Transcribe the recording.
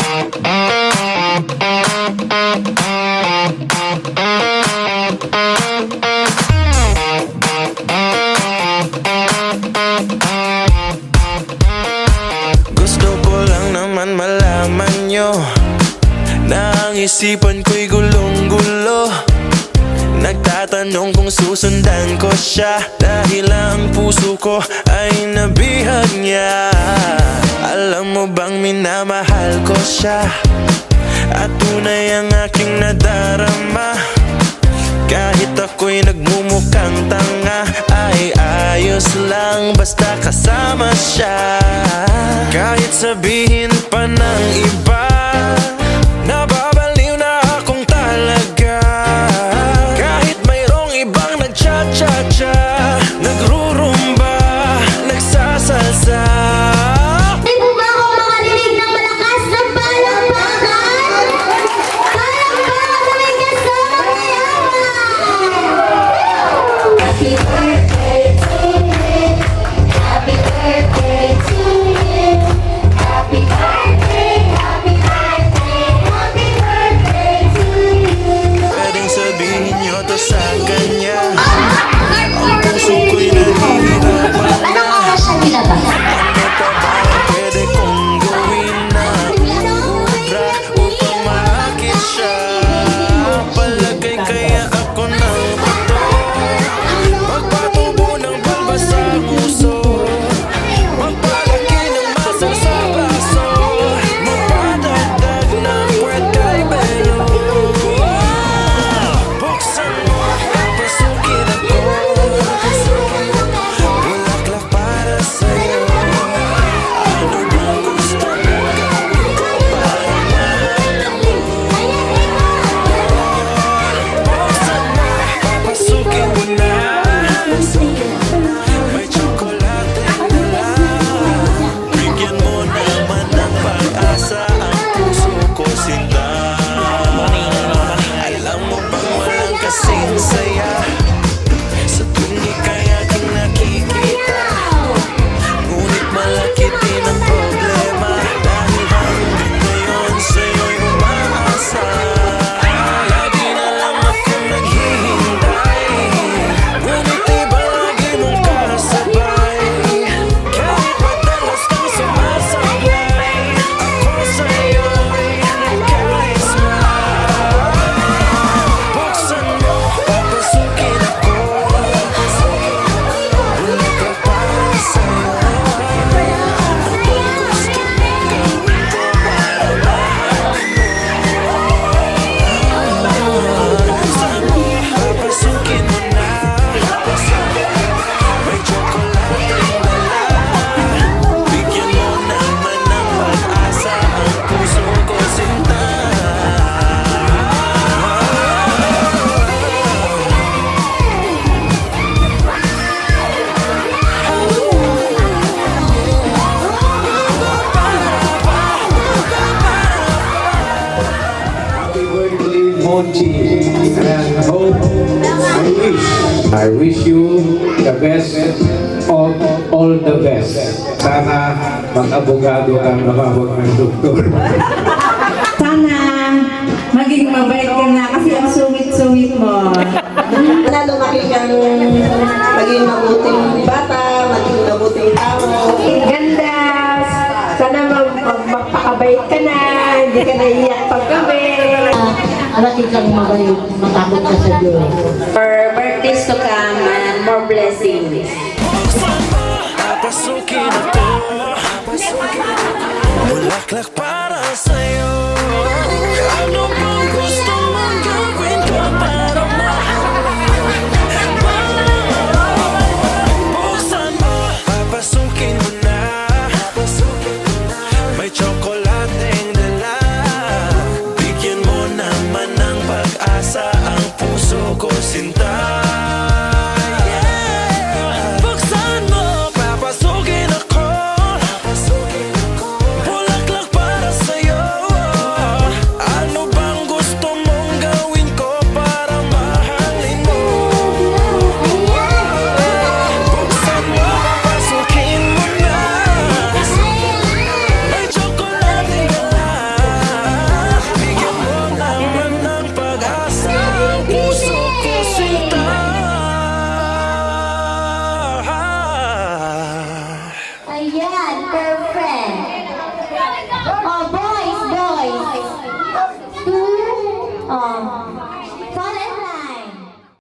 Gusto ko lang naman malaman nyo na ang isipan ko'y gulong-gulo. Nagtatanong kung susundan ko siya dahil ang puso ko ay nabihag niya. Alam mo bang minamahal ko siya at tunay ang aking nadarama. Kahit ako'y nagmumukhang tanga, ay ayos lang basta kasama siya. Kahit sabihin pa ng iba, nababaliw na akong talaga. Kahit mayroong ibang nagcha-cha-cha, nagrurumba, nagsasalsa. Hindi mo ba ako makarinig ng malakas na palakpakan? Palakpakan na may kasama mayaman! Happy birthday to you. Happy birthday to you. Happy birthday, happy birthday, happy birthday to you. Pwedeng sabihin nyo to sa kanya, ang puso ko'y nahihirapan na. Anong oras siya nilabas? Ano pa ba ang pwede kong gawin na ubra upang maakit siya? Palagay kaya ako ng bato, magpatubo ng balbas sa puso, magpalaki ng masal sa braso, magpadagdag ng puwet kay Belo. Buksan mo, papasukin ako, bulaklak para sa'yo. Ano bang gusto mo gawin ko para mahal mo? Buksan mo, papasukin mo na, may tsokolate na. Bigyan mo naman ng pag-asa ang puso ko, sinta. Alam mo bang walang kasing saya sa tuwing ika'y aking nakikita? Ngunit malaki din ang problema dahil hanggang ngayon sa'yo'y umaasa. Lagi na lang akong naghihintay, ngunit iba lagi mong kasabay. Kahit madalas kang sumasablay, ako sa'yo'y nagka-smile. Buksan mo, papasukin ako, bulaklak para sa'yo. Ano bang gusto mong gawin ko para mahal mo? Buksan mo, papasukin mo na, may tsokolate dala. Bigyan mo naman ng pag-asa ang puso ko, sinta. Happy birthday, Monchi. And hope, I wish you the best of all the best. Sana mag-abogado kang mababag ng doktor. Sana maging mabait ka na kasi ang sungit-sungit mo. Na lumaki kang maging mabuting bata, maging mabuting tao. Ganda! Sana magpakabait ka na, hindi ka naiyak paggabi. Alaki kang mabait, matakot ka sa Diyos. For birthdays to come and more blessings. Buksan mo, papasukin ako, bulaklak para sa'yo.